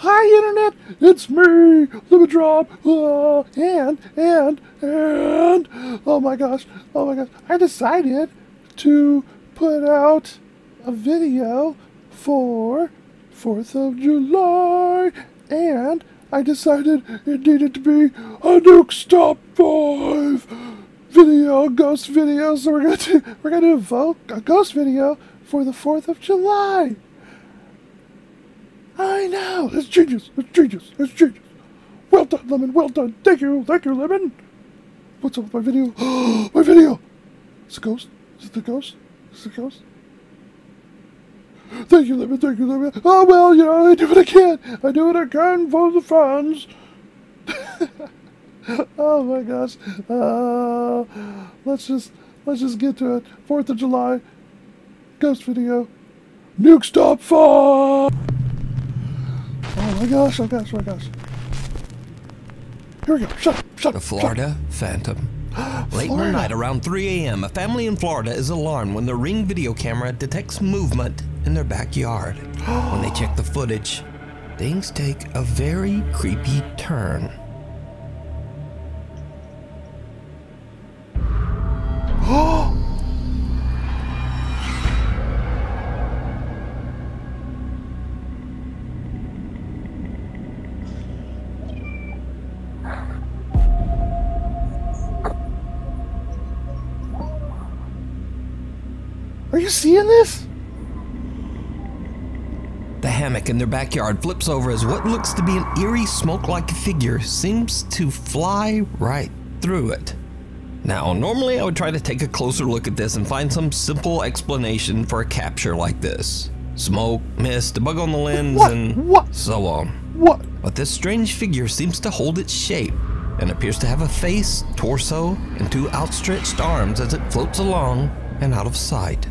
Hi Internet, it's me, Lemon Drop, and, oh my gosh, I decided to put out a video for 4th of July, and I decided it needed to be a Nuke Top 5 video, ghost video, so we're gonna evoke a ghost video for the 4th of July. I know, it's genius. Well done, Lemon, well done. Thank you, Lemon. What's up with my video? My video! It's a ghost? Is it the ghost? Is it the ghost? Thank you, Lemon. Oh, well, you know, I do what I can. I do what I can for the fans. Oh my gosh. Let's just get to it. 4th of July, ghost video. Nuke Top 5! Oh my gosh. Here we go. Shut up. The Florida Phantom. Late one night around 3 a.m., a family in Florida is alarmed when their Ring video camera detects movement in their backyard. When they check the footage, things take a very creepy turn. Are you seeing this? The hammock in their backyard flips over as what looks to be an eerie smoke-like figure seems to fly right through it. Now, normally I would try to take a closer look at this and find some simple explanation for a capture like this. Smoke, mist, a bug on the lens, and so on. What? But this strange figure seems to hold its shape and appears to have a face, torso, and 2 outstretched arms as it floats along and out of sight.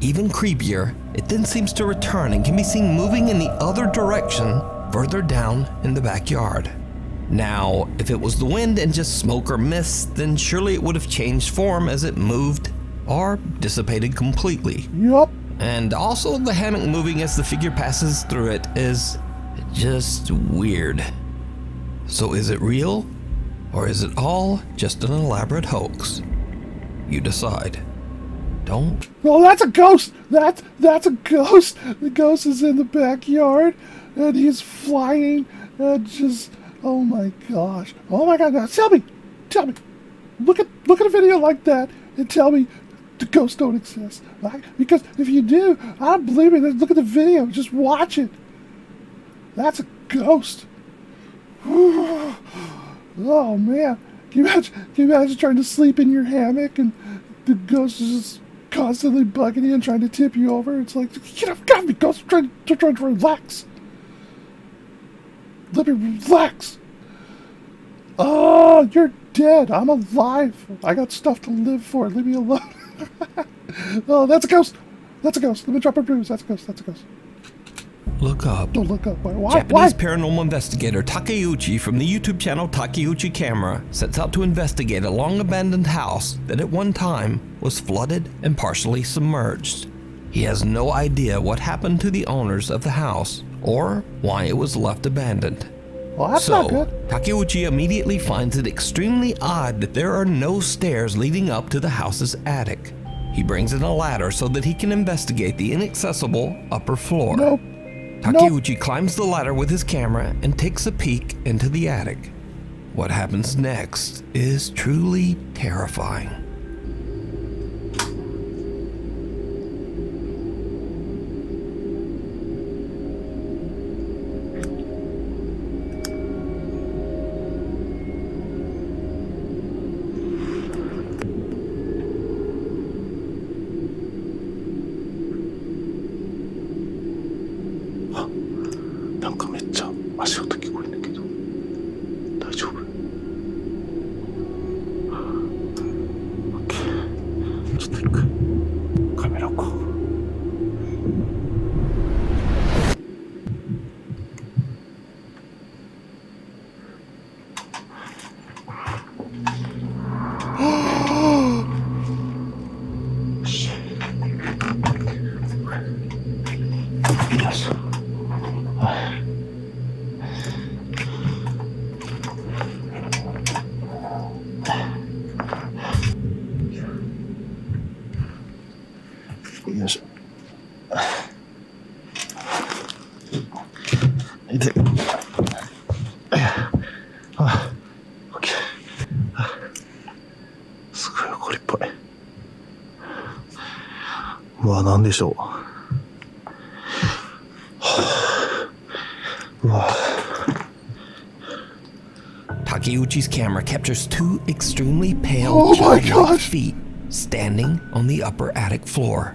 Even creepier, it then seems to return and can be seen moving in the other direction further down in the backyard. Now, if it was the wind and just smoke or mist, then surely it would have changed form as it moved or dissipated completely. Yup. And also the hammock moving as the figure passes through it is just weird. So is it real, or is it all just an elaborate hoax? You decide. Don't. Oh, that's a ghost! That's a ghost! The ghost is in the backyard, and he's flying, and just, oh my gosh. Oh my god, now tell me! Look at a video like that, and tell me the ghosts don't exist. Right? Because if you do, I don't believe it. Look at the video, just watch it. That's a ghost. Oh man. Can you imagine trying to sleep in your hammock, and the ghost is just constantly bugging you and trying to tip you over? It's like, get off me, ghost. I'm trying to relax. Let me relax. Oh, you're dead. I'm alive. I got stuff to live for. Leave me alone. Oh, that's a ghost. Let me drop a bruise. That's a ghost. Look up. Don't look up. Why? Japanese paranormal investigator Takeuchi from the YouTube channel Takeuchi Camera sets out to investigate a long-abandoned house that at one time was flooded and partially submerged. He has no idea what happened to the owners of the house or why it was left abandoned. Well, that's not good. Takeuchi immediately finds it extremely odd that there are no stairs leading up to the house's attic. He brings in a ladder so that he can investigate the inaccessible upper floor. Nope. Takeuchi climbs the ladder with his camera and takes a peek into the attic. What happens next is truly terrifying. よいしょ。痛い。あ、オッケー。すごいこれいっぱい。うわ、なんでしょう。うわ。Takeuchi's camera captures two extremely pale Oh my childlike gosh. feet standing on the upper attic floor.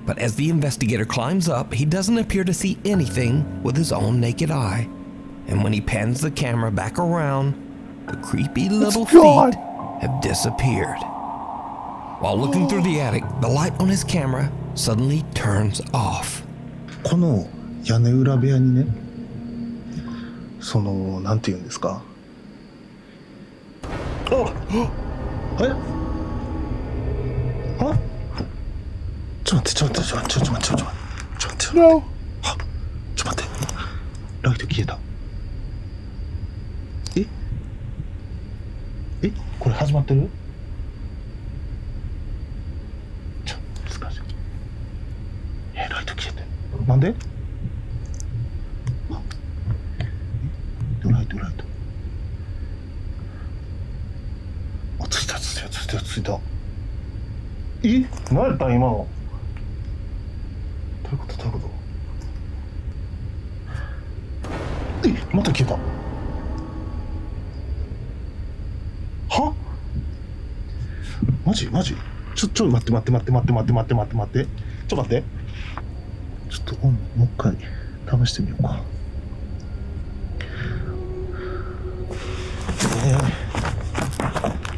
But as the investigator climbs up, he doesn't appear to see anything with his own naked eye. And when he pans the camera back around, the creepy little gone. feet have disappeared. While looking through the attic, the light on his camera suddenly turns off. この屋根裏部屋にね、その、なんて言うんですか。あ、え？あ？ちょっと待って。No. あ、ちょっと待って。ライト消えた。え？これ始まってる？難しい。ライト消えてる。なんで？あ、ライト。あ、ついた。何やったん今の。どういうこと。また消えた。は？マジ？ちょ、待って。ちょっと待って。ちょっともう一回試してみようか。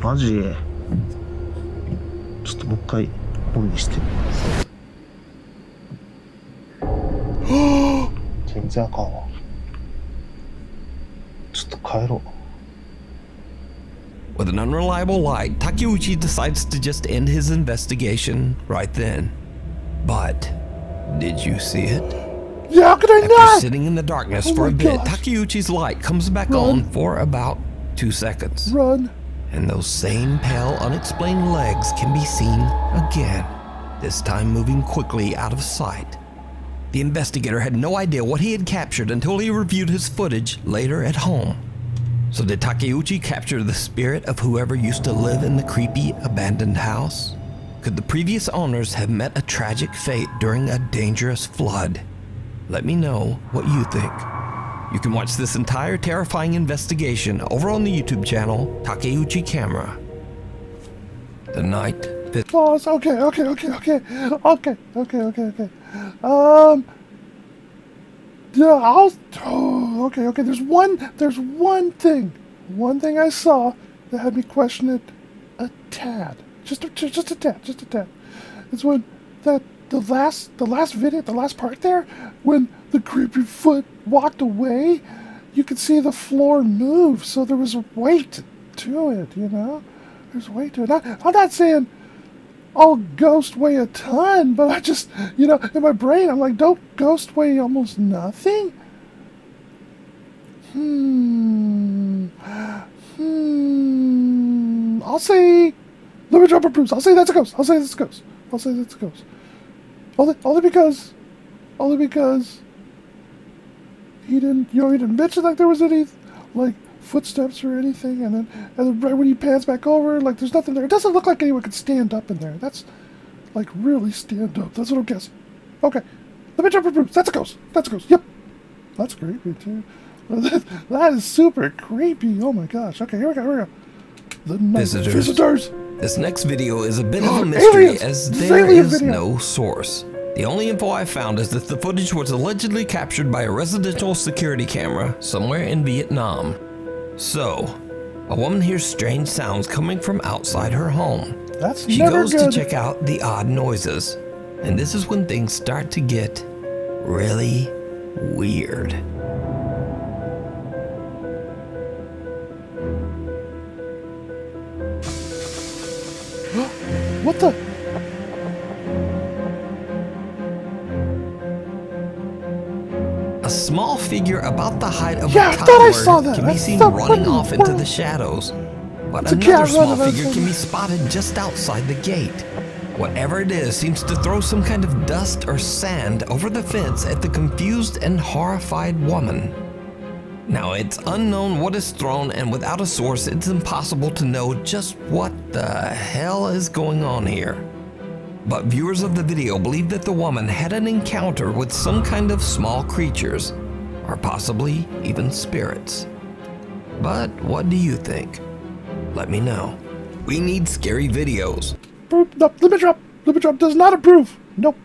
マジ？ちょっともう一回オンにしてみます。全然あかんわ。ちょっと帰ろう。With an unreliable light, Takeuchi decides to just end his investigation right then. But did you see it? Yeah, how could I After not? sitting in the darkness Oh for a my bit, gosh. Takeuchi's light comes back on for about 2 seconds. Run. And those same pale, unexplained legs can be seen again, this time moving quickly out of sight. The investigator had no idea what he had captured until he reviewed his footage later at home. So did Takeuchi capture the spirit of whoever used to live in the creepy abandoned house? Could the previous owners have met a tragic fate during a dangerous flood? Let me know what you think. You can watch this entire terrifying investigation over on the YouTube channel Takeuchi Camera. The night. Pause. Okay. Yeah, okay. There's one thing I saw that had me question it a tad. Just a tad. It's when the last video, the last part there, when the creepy foot walked away, you could see the floor move, so there was weight to it, you know? There's weight to it. I'm not saying all ghosts weigh a ton, but I just, you know, in my brain, I'm like, don't ghosts weigh almost nothing? I'll say, let me drop a bruise. I'll say that's a ghost. Only because he didn't mention like there was any like footsteps or anything, and then right when he pans back over, like there's nothing there. It doesn't look like anyone could stand up in there. That's like really stand up. That's what I'm guessing. Okay, let me jump a bruise. That's a ghost. Yep, that's creepy too. That is super creepy. Oh my gosh. Okay, here we go. The visitors. This next video is a bit of a mystery Aliens! as there is video. no source. The only info I found is that the footage was allegedly captured by a residential security camera somewhere in Vietnam. So, a woman hears strange sounds coming from outside her home. She goes to check out the odd noises, and this is when things start to get really weird. What the? A small figure about the height of Yeah, a I thought I saw toddler that. can be seen running off into the shadows. But It's a another cat small running figure outside. can be spotted just outside the gate. Whatever it is seems to throw some kind of dust or sand over the fence at the confused and horrified woman. Now, it's unknown what is thrown, and without a source, it's impossible to know just what the hell is going on here. But viewers of the video believe that the woman had an encounter with some kind of small creatures, or possibly even spirits. But what do you think? Let me know. We need scary videos. No, limit drop does not approve. Nope.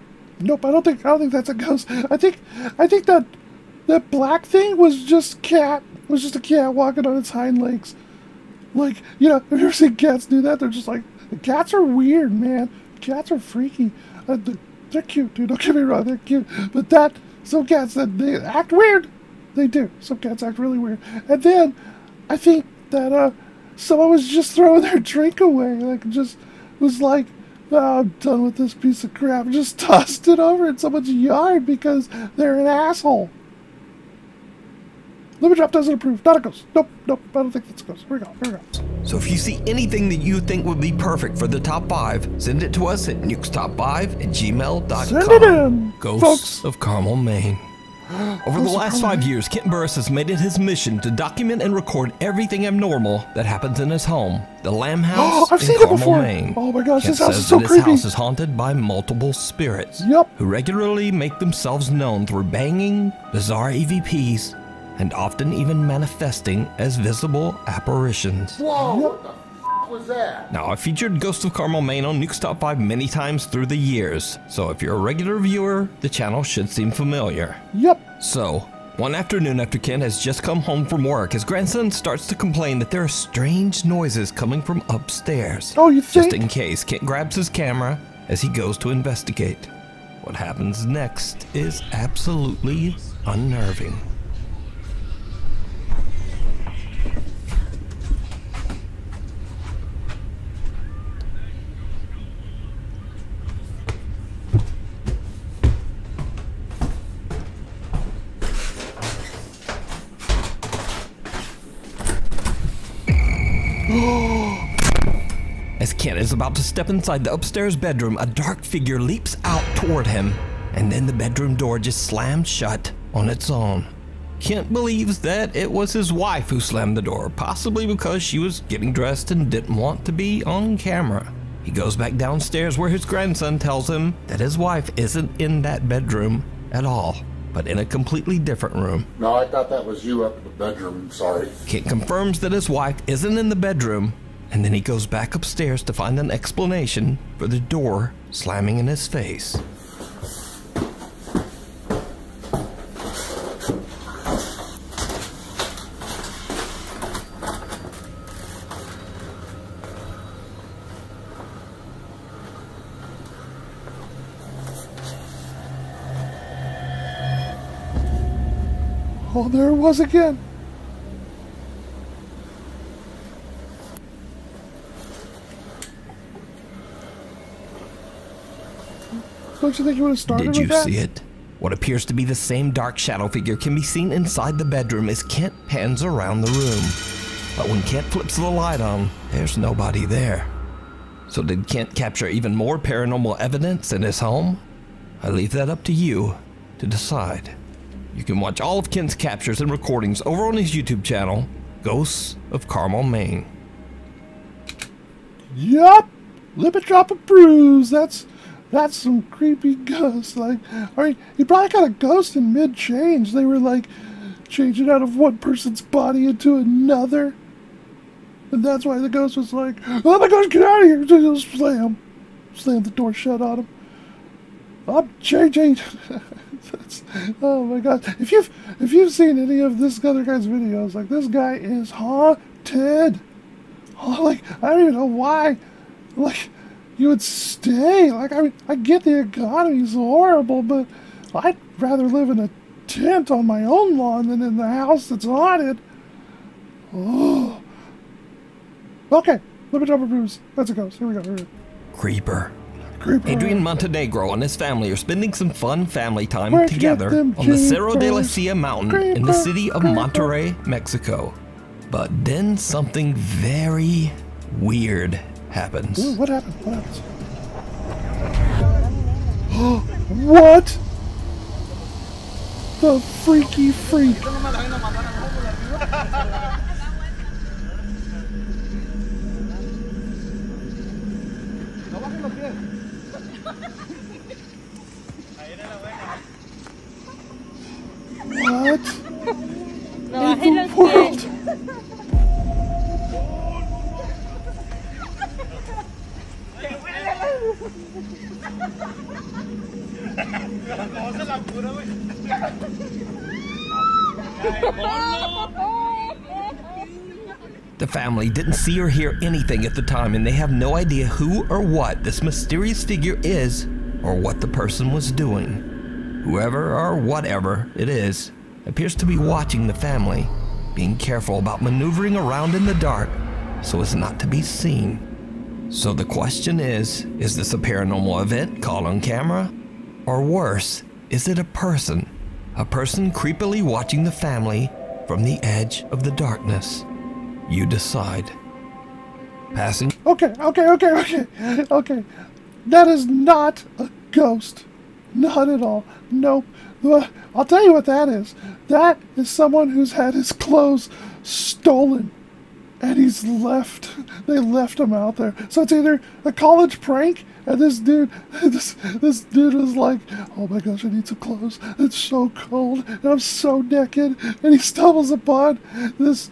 I don't think that's a ghost. I think that black thing was just a cat walking on its hind legs. Like, you know, have you ever seen cats do that? They're just like, cats are weird, man. Cats are freaky. They're cute, dude. Don't get me wrong, they're cute. But some cats that they act weird, they do. Some cats act really weird. And then I think that someone was just throwing their drink away, like just was like, oh, I'm done with this piece of crap. Just tossed it over in someone's yard because they're an asshole. Limit drop doesn't approve. Not a ghost. Nope. I don't think that's a ghost. Here we go. So if you see anything that you think would be perfect for the top 5, send it to us at nukestop5@gmail.com. Send it in, Ghosts folks. of Carmel, Maine. Over the last 5 years, Kent Burris has made it his mission to document and record everything abnormal that happens in his home, the Lamb House I've in seen it Carmel, before. Maine. Oh my gosh, Kent this house says is so that creepy. His house is haunted by multiple spirits who regularly make themselves known through banging, bizarre EVPs, and often even manifesting as visible apparitions. Whoa, what the f was that? Now, I've featured Ghosts of Carmel, Maine on Nuke's Top 5 many times through the years, so if you're a regular viewer, the channel should seem familiar. Yep. So, one afternoon after Ken has just come home from work, his grandson starts to complain that there are strange noises coming from upstairs. Oh, you think? Just in case, Kent grabs his camera as he goes to investigate. What happens next is absolutely unnerving. As Kent is about to step inside the upstairs bedroom, a dark figure leaps out toward him, and then the bedroom door just slams shut on its own. Kent believes that it was his wife who slammed the door, possibly because she was getting dressed and didn't want to be on camera. He goes back downstairs where his grandson tells him that his wife isn't in that bedroom at all, but in a completely different room. No, I thought that was you up in the bedroom. Sorry. Kent confirms that his wife isn't in the bedroom, and then he goes back upstairs to find an explanation for the door slamming in his face. Oh, there it was again. Don't you think you would have started Did you with that? see it? What appears to be the same dark shadow figure can be seen inside the bedroom as Kent pans around the room. But when Kent flips the light on, there's nobody there. So did Kent capture even more paranormal evidence in his home? I leave that up to you to decide. You can watch all of Kent's captures and recordings over on his YouTube channel, Ghosts of Carmel, Maine. Yup. Limit drop approves. That's some creepy ghost. Like, I mean, he probably got a ghost in mid-change. They were like changing out of one person's body into another. And that's why the ghost was like, oh my gosh, get out of here. Just slam the door shut on him. I'm changing. Oh my god. If you've seen any of this other guy's videos, like, this guy is haunted. Oh, like, I don't even know why. Like, you would stay. Like, I mean, I get the economy's horrible, but I'd rather live in a tent on my own lawn than in the house that's haunted. Oh. Okay. Limit drop approves. That's a ghost. Here we go. Creeper. Adrian Montenegro and his family are spending some fun family time Where'd you together get them on the Cerro de la creepers? Silla mountain in the city of Monterrey, Mexico. But then something very weird happens. Ooh, what happened? What happens? What? The freaky freak. What in the world? The family didn't see or hear anything at the time, and they have no idea who or what this mysterious figure is or what the person was doing. Whoever or whatever it is appears to be watching the family, being careful about maneuvering around in the dark so as not to be seen. So the question is this a paranormal event caught on camera? Or worse, is it a person? A person creepily watching the family from the edge of the darkness? You decide. Passing. Okay. That is not a ghost. Not at all. Nope. I'll tell you what that is. That is someone who's had his clothes stolen. And they left him out there. So it's either a college prank, and this dude is like, oh my gosh, I need some clothes. It's so cold, and I'm so naked. And he stumbles upon this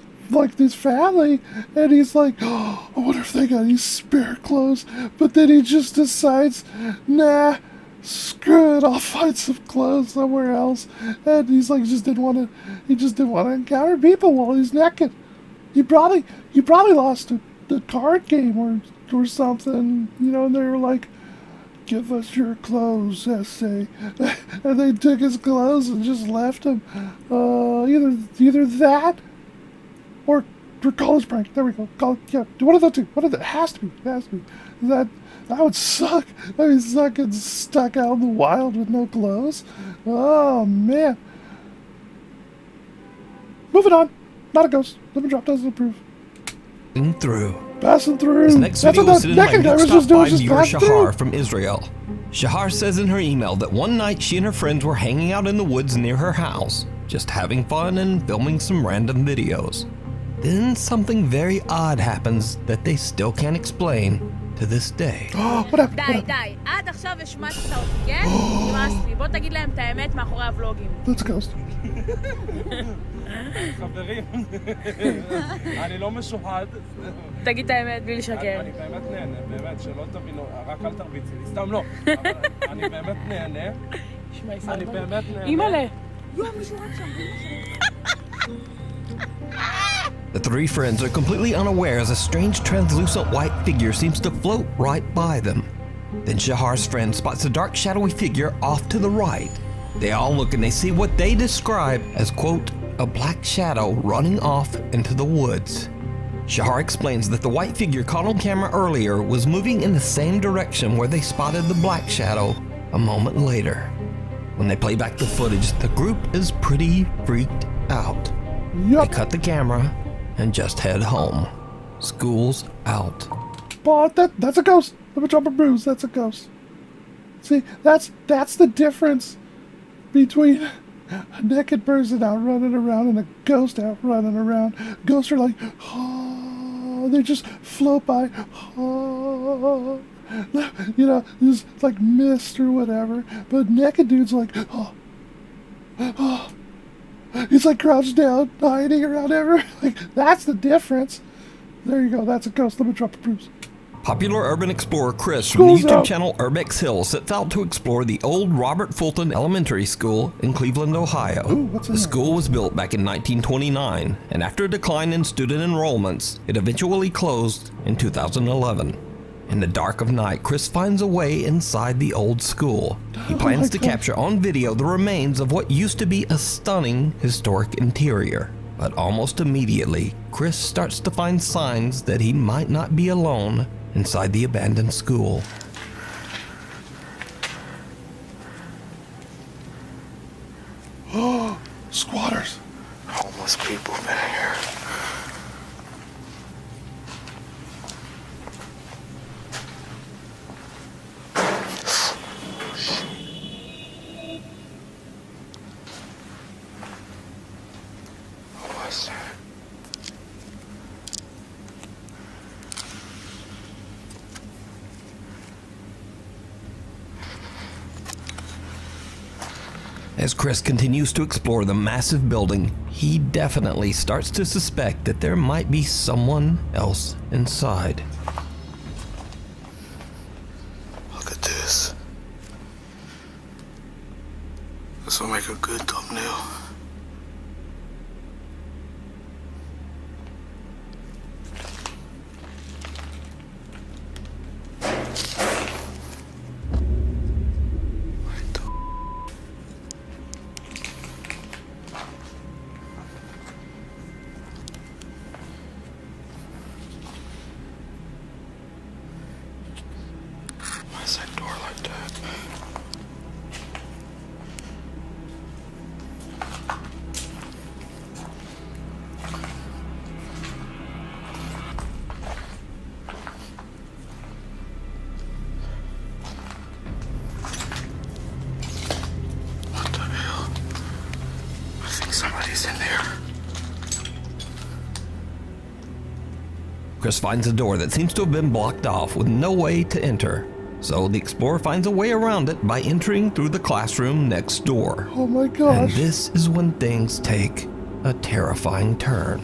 family, and he's like, oh, I wonder if they got any spare clothes. But then he just decides, nah, screw it, I'll find some clothes somewhere else. And he's like, he just didn't want to encounter people while he's naked. He probably lost the card game or something, you know, and they were like, give us your clothes, essay. And they took his clothes and just left him. Either that or college prank. There we go. Yeah, one of the two. It has to be. That would suck. I mean, getting stuck out in the wild with no clothes. Oh, man. Moving on. Not a ghost. Let me drop doesn't approve. Passing through. This next video was sent in by Nuke viewer Shahar from Israel. Shahar says in her email that one night she and her friends were hanging out in the woods near her house, just having fun and filming some random videos. Then something very odd happens that they still can't explain to this day. What happened? די. עד עכשיו השמצת אותי, כן? נמאס לי. בוא תגיד להם את האמת מאחורי הוולוגים. Let's ghost. חברים, אני לא משוחד. תגיד את האמת בלי לשקר. אני באמת נהנה, באמת, שלא תבינו, רק אל תרביצי לי, סתם לא. אני באמת נהנה. אני באמת נהנה. אימא'לה. The three friends are completely unaware as a strange translucent white figure seems to float right by them. Then Shahar's friend spots a dark shadowy figure off to the right. They all look and they see what they describe as, quote, a black shadow running off into the woods. Shahar explains that the white figure caught on camera earlier was moving in the same direction where they spotted the black shadow a moment later. When they play back the footage, the group is pretty freaked out. They cut the camera and just head home. School's out. But that's a ghost. Let me drop a bruise. That's a ghost. See, that's the difference between a naked person out running around and a ghost out running around. Ghosts are like, oh, they just float by. Oh, you know, it's like mist or whatever. But naked dude's like, oh, oh. He's like crouched down, hiding around everywhere. Like, that's the difference. There you go. That's a ghost. Let me drop a bruise. Popular urban explorer Chris from the YouTube channel Urbex Hill sets out to explore the old Robert Fulton Elementary School in Cleveland, Ohio. The school was built back in 1929, and after a decline in student enrollments, it eventually closed in 2011. In the dark of night, Chris finds a way inside the old school. He plans to capture on video the remains of what used to be a stunning historic interior. But almost immediately, Chris starts to find signs that he might not be alone inside the abandoned school. Oh, squatters. Homeless people been here. As Chris continues to explore the massive building, he definitely starts to suspect that there might be someone else inside. Look at this. This will make a good thumbnail. That door like that. What the hell? I think somebody's in there. Chris finds a door that seems to have been blocked off with no way to enter. So the explorer finds a way around it by entering through the classroom next door. Oh my gosh. And this is when things take a terrifying turn.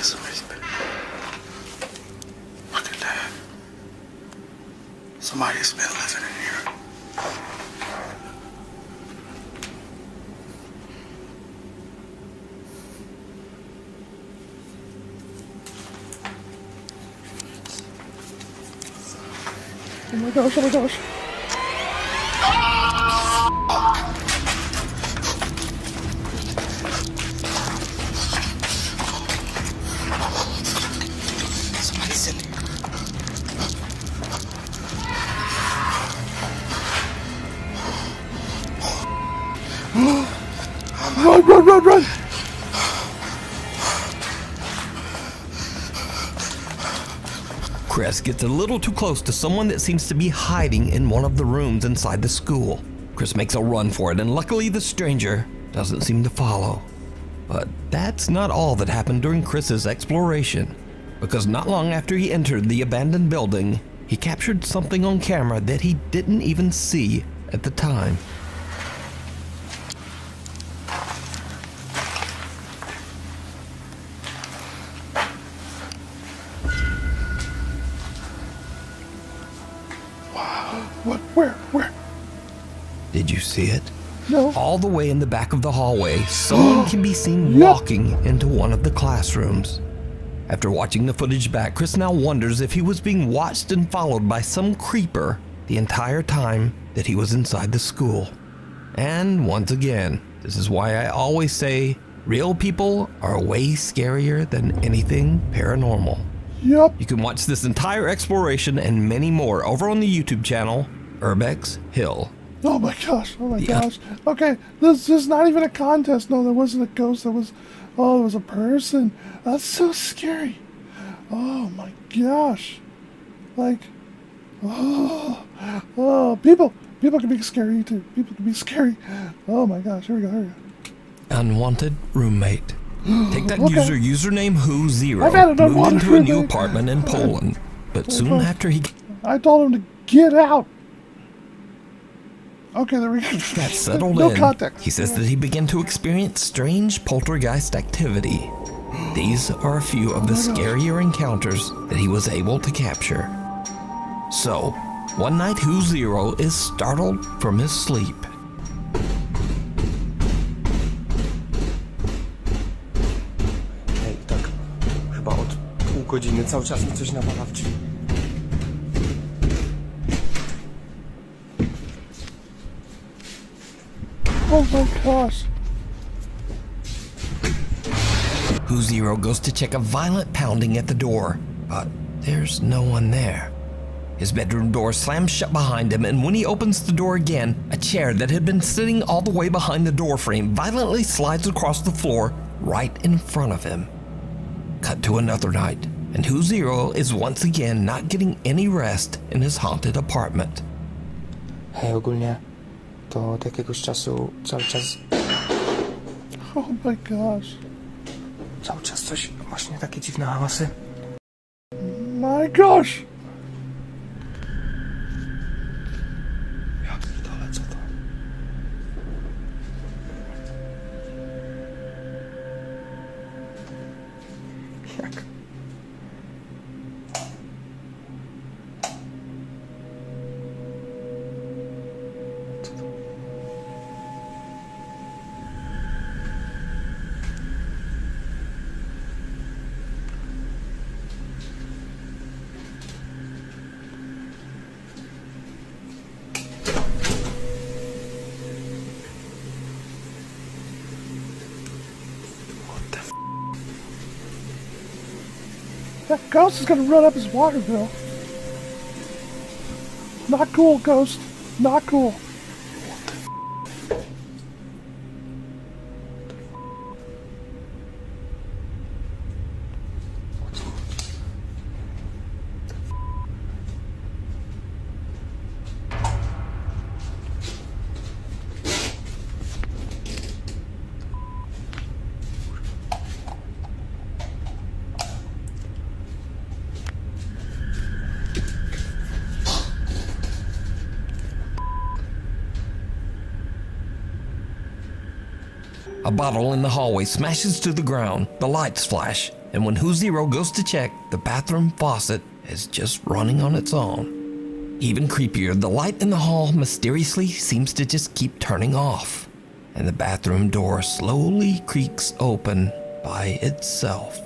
Somebody's been. Look at that. Somebody's been living in here. Oh my gosh, oh my gosh. Somebody's in here. Run, run, run, run! Chris gets a little too close to someone that seems to be hiding in one of the rooms inside the school. Chris makes a run for it, and luckily the stranger doesn't seem to follow. But that's not all that happened during Chris's exploration, because not long after he entered the abandoned building, he captured something on camera that he didn't even see at the time. What? Where? Did you see it? No. All the way in the back of the hallway, someone can be seen walking into one of the classrooms. After watching the footage back, Chris now wonders if he was being watched and followed by some creeper the entire time that he was inside the school. And once again, this is why I always say real people are way scarier than anything paranormal. Yep. You can watch this entire exploration and many more over on the YouTube channel, Urbex Hill. Oh my gosh, oh my gosh. Okay, this is not even a contest. No, there wasn't a ghost. There was a person. That's so scary. Oh my gosh. Like, people can be scary too. People can be scary. Oh my gosh, here we go. Unwanted roommate. Take that Okay. username Who0 I've had an moved unwanted into a new roommate. apartment in Poland, but soon after he I told him to get out. Okay, there we go. got settled No in, context. he says that he began to experience strange poltergeist activity. These are a few of the scarier encounters that he was able to capture. So, one night Who0 is startled from his sleep. Ej, tak chyba od pół godziny cały czas mi coś nawala w drzwi. Oh my gosh. Who0 goes to check a violent pounding at the door, but there's no one there. His bedroom door slams shut behind him, and when he opens the door again, a chair that had been sitting all the way behind the door frame violently slides across the floor right in front of him. Cut to another night, and Who Zero is once again not getting any rest in his haunted apartment. Hej, ogólnie to od jakiegoś czasu cały czas... Oh my gosh. Cały czas coś, właśnie takie dziwne hałasy. My gosh! Ja pierdolę, co to? Jak? Co to? That ghost is gonna run up his water bill. Not cool, ghost. Not cool. A bottle in the hallway smashes to the ground, the lights flash, and when Who Zero goes to check, the bathroom faucet is just running on its own. Even creepier, the light in the hall mysteriously seems to just keep turning off, and the bathroom door slowly creaks open by itself.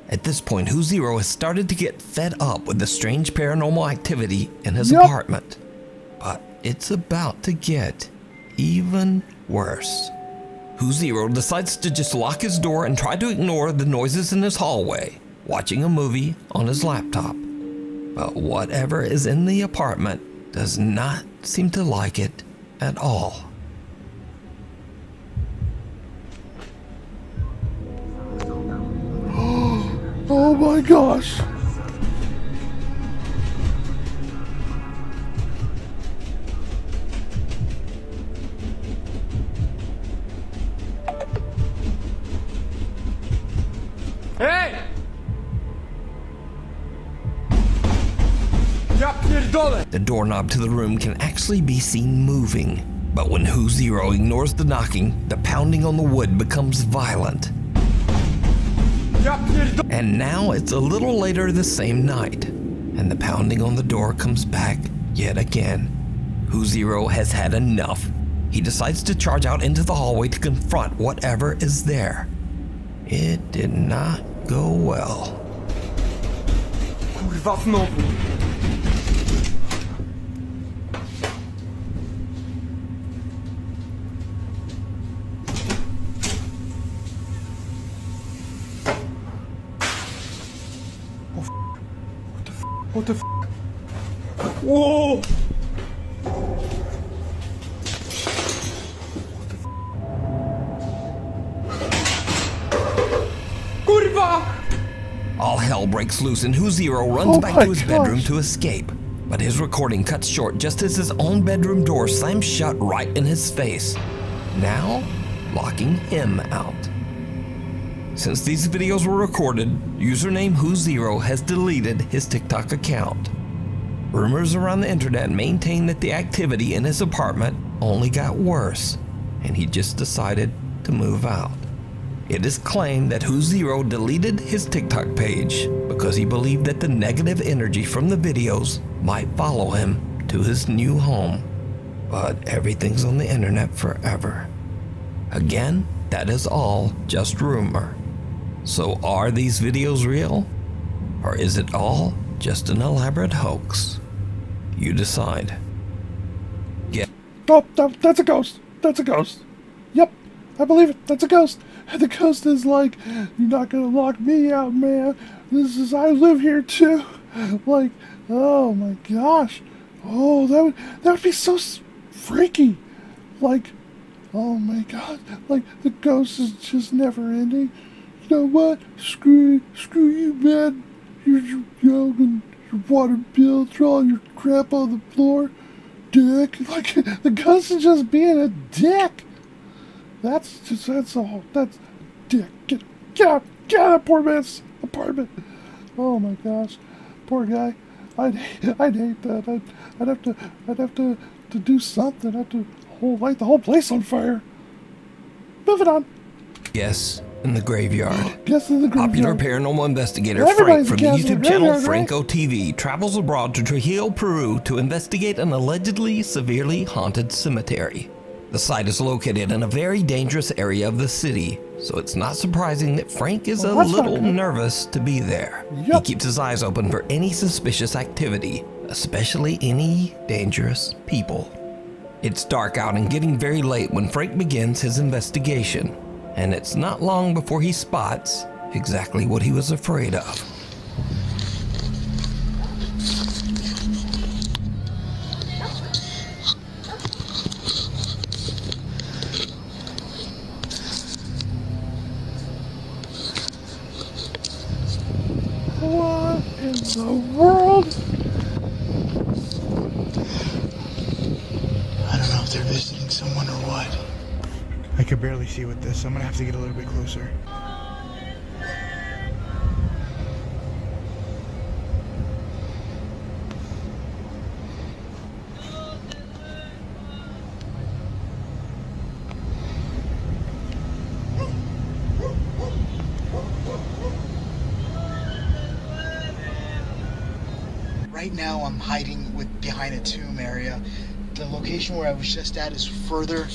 At this point, Who Zero has started to get fed up with the strange paranormal activity in his apartment, but it's about to get even worse. Who Zero decides to just lock his door and try to ignore the noises in his hallway, watching a movie on his laptop. But whatever is in the apartment does not seem to like it at all. Oh my gosh. Hej! Ja pierdolę! The doorknob to the room can actually be seen moving, but when Who Zero ignores the knocking, the pounding on the wood becomes violent. Ja pierdolę! And now it's a little later the same night, and the pounding on the door comes back yet again. Who Zero has had enough. He decides to charge out into the hallway to confront whatever is there. It did not go well. Kurwa, znowu. What the f? Whoa! All hell breaks loose and Who Zero runs back to his bedroom to escape. But his recording cuts short just as his own bedroom door slams shut right in his face, now locking him out. Since these videos were recorded, username Who Zero has deleted his TikTok account. Rumors around the internet maintain that the activity in his apartment only got worse, and he just decided to move out. It is claimed that Who Zero deleted his TikTok page because he believed that the negative energy from the videos might follow him to his new home. But everything's on the internet forever. Again, that is all just rumor. So are these videos real? Or is it all just an elaborate hoax? You decide. Oh, that's a ghost. That's a ghost. Yep, I believe it. That's a ghost. And the ghost is like, you're not gonna lock me out, man. I live here too. Like, Oh my gosh. Oh, that would be so freaky. Like, oh my god. Like, the ghost is just never ending. You know what? Screw you, man. You're young and your water bill, throw all your crap on the floor. Dick. Like, the ghost is just being a dick. That's dick. Get out of that poor man's apartment. Oh my gosh. Poor guy. I'd hate that. I'd have to do something. I'd have to light the whole place on fire. Moving on. Yes, in the graveyard. Guess in the Popular graveyard. paranormal investigator Everybody's Frank from the guessing YouTube the channel graveyard, right? Franco TV travels abroad to Trujillo, Peru to investigate an allegedly severely haunted cemetery. The site is located in a very dangerous area of the city, so it's not surprising that Frank is a that's not little good. nervous to be there. He Yep. keeps his eyes open for any suspicious activity, especially any dangerous people. It's dark out and getting very late when Frank begins his investigation, and it's not long before he spots exactly what he was afraid of. What in the world? I don't know if they're visiting someone or what. I can barely see with this, so I'm gonna have to get a little bit closer. Right now I'm hiding behind a tomb area. The location where I was just at is further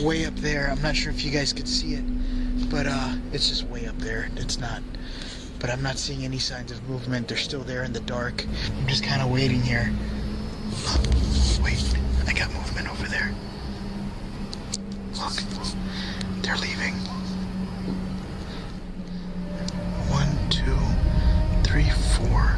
way up there. I'm not sure if you guys could see it, but it's just way up there. It's not, but I'm not seeing any signs of movement. They're still there in the dark. I'm just kind of waiting here. Wait, I got movement over there. Look, they're leaving. 1, 2, 3, 4.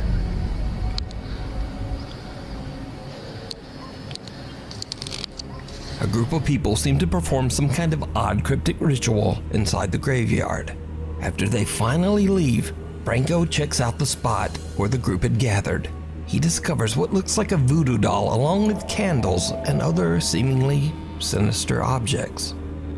A group of people seem to perform some kind of odd cryptic ritual inside the graveyard. After they finally leave, Franco checks out the spot where the group had gathered. He discovers what looks like a voodoo doll along with candles and other seemingly sinister objects.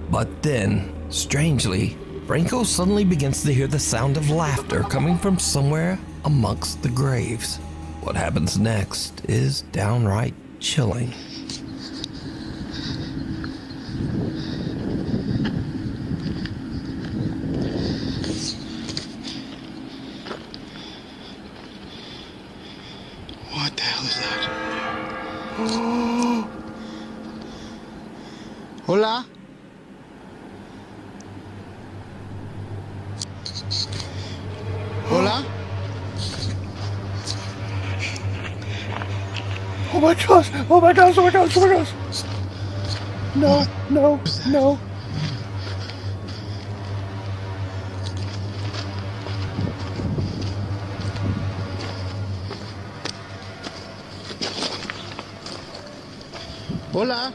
But then, strangely, Franco suddenly begins to hear the sound of laughter coming from somewhere amongst the graves. What happens next is downright chilling. What the hell is that? Hola? Hola? Oh my gosh! Oh my gosh! Oh my gosh! Oh my gosh! No! No! No! Hola?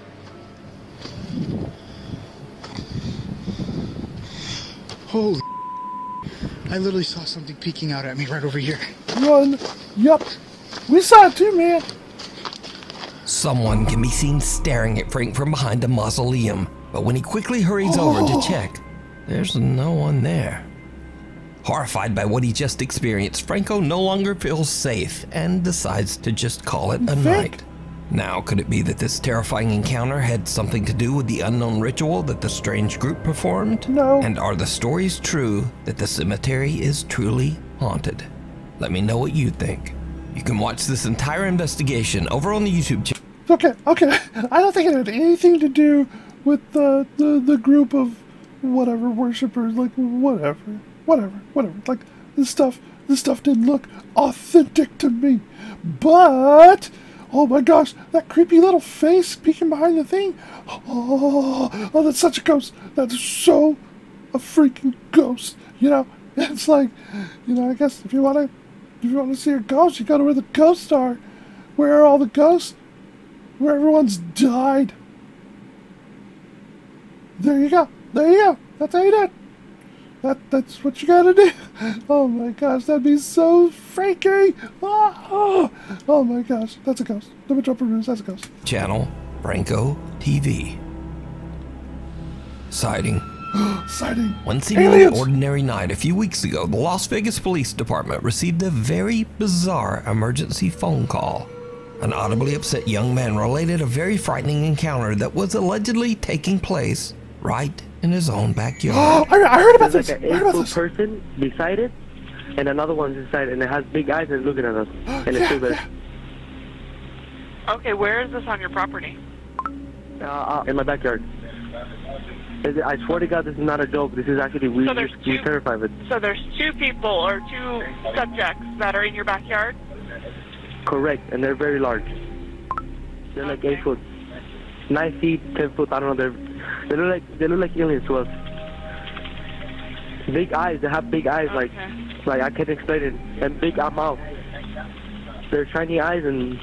Holy, I literally saw something peeking out at me right over here. Run! Yup! We saw it too, man! Someone can be seen staring at Frank from behind a mausoleum, but when he quickly hurries over to check, there's no one there. Horrified by what he just experienced, Franco no longer feels safe and decides to just call it a night. Now, could it be that this terrifying encounter had something to do with the unknown ritual that the strange group performed? No. And are the stories true that the cemetery is truly haunted? Let me know what you think. You can watch this entire investigation over on the YouTube channel. Okay, okay. I don't think it had anything to do with the group of whatever worshippers, like whatever. Like this stuff didn't look authentic to me. But oh my gosh, that creepy little face peeking behind the thing. Oh, that's such a ghost. That's so a freaking ghost. You know, it's like, you know, I guess if you want to see a ghost, you go to where the ghosts are. Where are all the ghosts? Where everyone's died. There you go. There you go. That's how you do it. That's what you gotta do. Oh my gosh, that'd be so freaky. Oh my gosh, that's a ghost. Double jumper rooms, that's a ghost. Channel Franco TV. Sighting. Sighting. One seemingly ordinary night a few weeks ago, the Las Vegas Police Department received a very bizarre emergency phone call. An audibly upset young man related a very frightening encounter that was allegedly taking place right in his own backyard. I heard about this. There's like an 8-foot person beside it, and another one's inside, and it has big eyes and it's looking at us. And it's still there. Okay, where is this on your property? In my backyard. I swear to God, this is not a joke. This is actually we're terrified of it. So there's 2 people or 2 subjects that are in your backyard? Correct, and they're very large. They're like 8 foot, 9 feet, 10 foot. I don't know. They look like aliens to us. Big eyes. They have big eyes, like I can't explain it. And big mouth. They're shiny eyes, and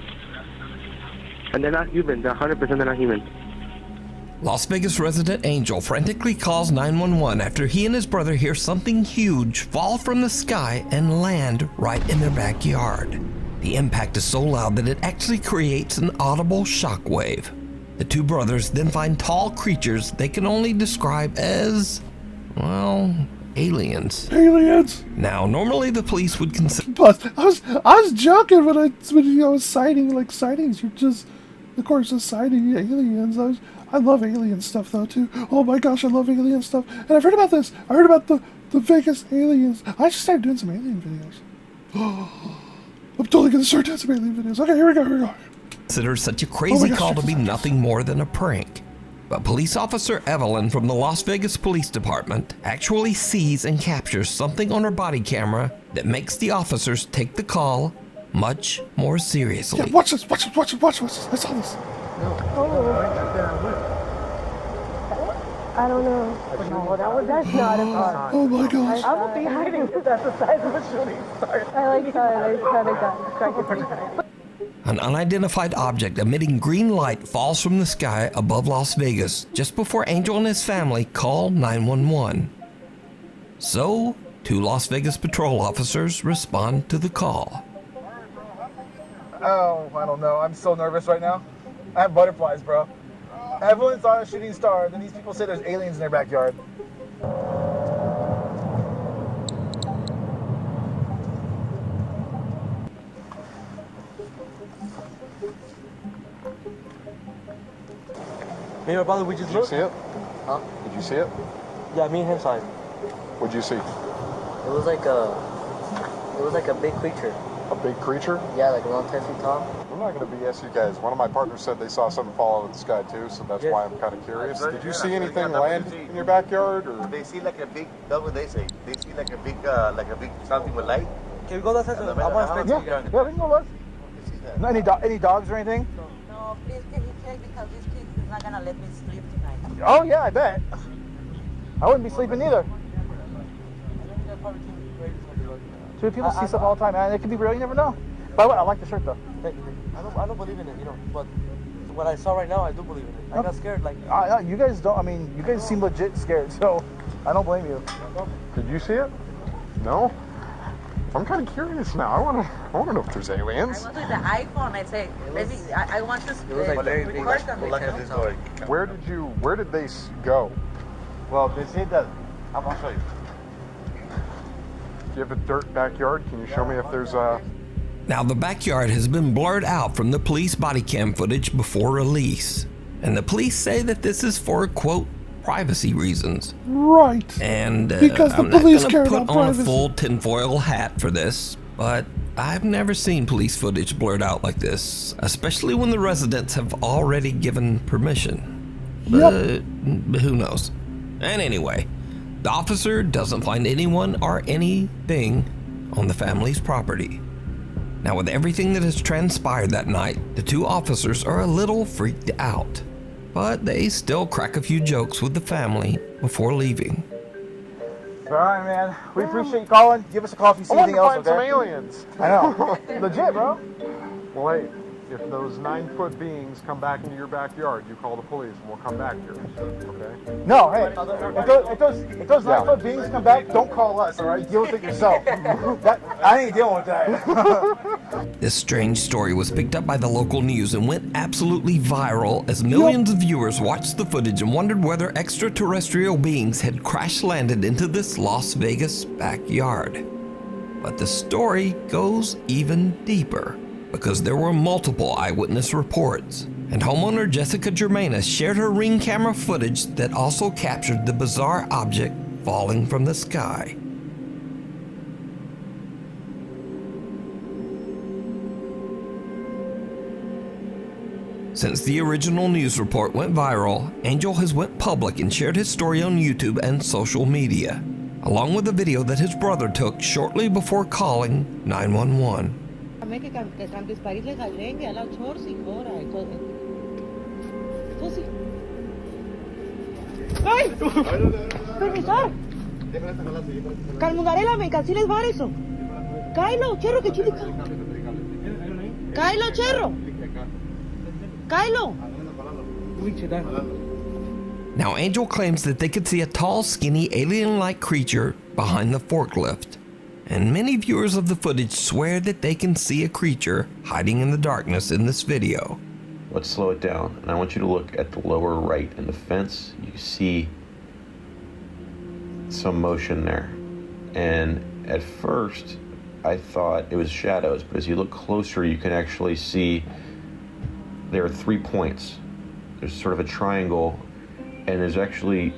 they're not human. They're 100% they're not human. Las Vegas resident Angel frantically calls 911 after he and his brother hear something huge fall from the sky and land right in their backyard. The impact is so loud that it actually creates an audible shockwave. The 2 brothers then find tall creatures they can only describe as, well, aliens. Aliens. Now, normally the police would consider. But I was joking when I was citing like sightings. You're just, of course, just citing aliens. I love alien stuff though too. Oh my gosh, I love alien stuff. And I've heard about this. I heard about the Vegas aliens. I should start doing some alien videos. I'm totally gonna start doing some alien videos. Okay, here we go. Consider such a crazy call to be nothing more than a prank. But police officer Evelyn from the Las Vegas Police Department actually sees and captures something on her body camera that makes the officers take the call much more seriously. Yeah, watch this. Watch this. I saw this. I don't know. No, that's not a car. Oh my gosh. I will be hiding because that's the size of a shooting star. I like how I kind of got distracted. An unidentified object emitting green light falls from the sky above Las Vegas just before Angel and his family call 911. So, 2 Las Vegas patrol officers respond to the call. Oh, I don't know. I'm so nervous right now. I have butterflies, bro. Evelyn saw a shooting star, then these people say there's aliens in their backyard. Me and my brother, we just looked. Did you see it? Huh? Did you see it? Yeah, me and him saw it. What'd you see? It was like a big creature. A big creature? Yeah, like around 10 feet tall. I'm not going to BS you guys. One of my partners said they saw something fall out of the sky too, so that's why I'm kind of curious. Did you see anything land in your backyard? Or? They see like a big, that's what they say. They see like a big something with light. Can we go that side? I want to stay. Yeah, we can go look. No, any dogs or anything? No, please can you check because this kid is not gonna let me sleep tonight. Oh yeah, I bet. I wouldn't be sleeping either. Two people see stuff all the time, man. It could be real. You never know. By the way, I like the shirt though. I don't believe in it, but what I saw right now, I do believe in it. I got scared, like. You guys don't. I mean, you guys seem legit scared, so I don't blame you. Did you see it? No. I'm kind of curious now. I want to know if there's aliens. I went with the iPhone. I say, maybe I want to record them. Where did they go? Well, they say that. I'm gonna show you. Do you have a dirt backyard? Can you show me if there's a... Now, the backyard has been blurred out from the police body cam footage before release. And the police say that this is for, quote, privacy reasons. Right. And because I'm the police not care going to about put on privacy. a full tinfoil hat for this, but I've never seen police footage blurred out like this, especially when the residents have already given permission. But who knows? And anyway, the officer doesn't find anyone or anything on the family's property. Now, with everything that has transpired that night, the 2 officers are a little freaked out, but they still crack a few jokes with the family before leaving. All right, man. We appreciate you calling. Give us a call if you see anything else, okay? Some aliens. I know. Legit, bro. Well, hey, If those 9-foot beings come back into your backyard, you call the police and we'll come back here. Okay? No, hey, if those 9-foot beings come back, don't call us, all right? Deal with it yourself. I ain't dealing with that. This strange story was picked up by the local news and went absolutely viral as millions of viewers watched the footage and wondered whether extraterrestrial beings had crash-landed into this Las Vegas backyard. But the story goes even deeper, because there were multiple eyewitness reports, and homeowner Jessica Germaina shared her Ring camera footage that also captured the bizarre object falling from the sky. Since the original news report went viral, Angel has went public and shared his story on YouTube and social media, along with a video that his brother took shortly before calling 911. ¡Ay! ¡Profesor! Calmugarela, me canceles var eso. Kylo, cherro, que chile. Kylo, cherro. Kylo. Now, Angel claims that they could see a tall, skinny, alien-like creature behind the forklift. And many viewers of the footage swear that they can see a creature hiding in the darkness in this video. Let's slow it down, and I want you to look at the lower right in the fence. You see some motion there. And at first, I thought it was shadows, but as you look closer, you can actually see there are 3 points. There's sort of a triangle, and there's actually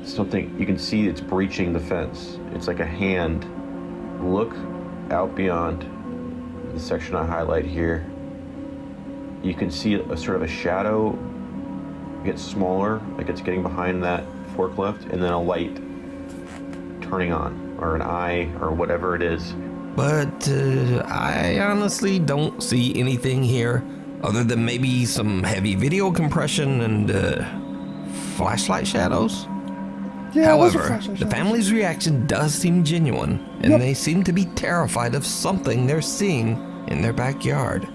something, you can see it's breaching the fence. It's like a hand. Look out beyond the section I highlight here. You can see a sort of a shadow get smaller, like it's getting behind that forklift, and then a light turning on, or an eye, or whatever it is. But I honestly don't see anything here other than maybe some heavy video compression and flashlight shadows. Yeah, however, the family's reaction does seem genuine, and they seem to be terrified of something they're seeing in their backyard.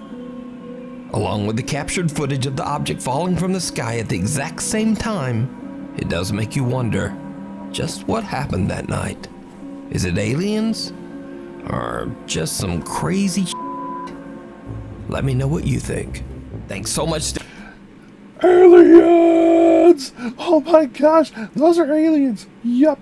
Along with the captured footage of the object falling from the sky at the exact same time, it does make you wonder just what happened that night. Is it aliens? Or just some crazy shit? Let me know what you think. Thanks so much. Aliens! Oh my gosh, those are aliens. Yup.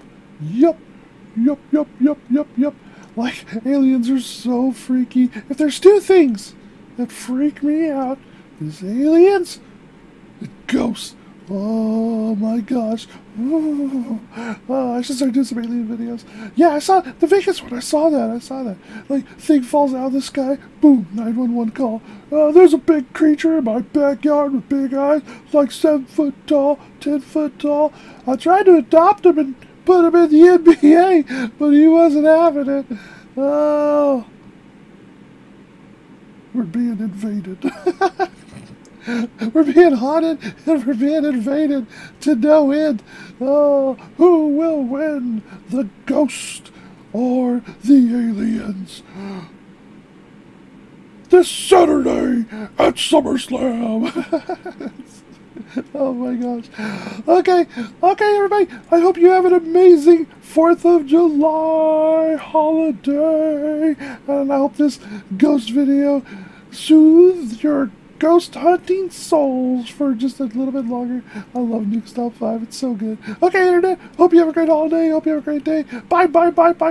Like, aliens are so freaky. If there's 2 things that freak me out, is aliens and ghosts. Oh my gosh. Oh, I should start doing some alien videos. Yeah, I saw the Vegas one. I saw that. Like, thing falls out of the sky. Boom, 911 call. There's a big creature in my backyard with big eyes, like 7 foot tall, 10 foot tall. I tried to adopt him and put him in the NBA, but he wasn't having it. Oh. We're being invaded. We're being haunted and we're being invaded to no end. Oh, who will win, the ghost or the aliens? This Saturday at SummerSlam. Oh my gosh. Okay, everybody. I hope you have an amazing 4th of July holiday. And I hope this ghost video soothes your ghost hunting souls for just a little bit longer. I love Nuke Top 5. It's so good. Okay, Internet. Hope you have a great holiday. Hope you have a great day. Bye.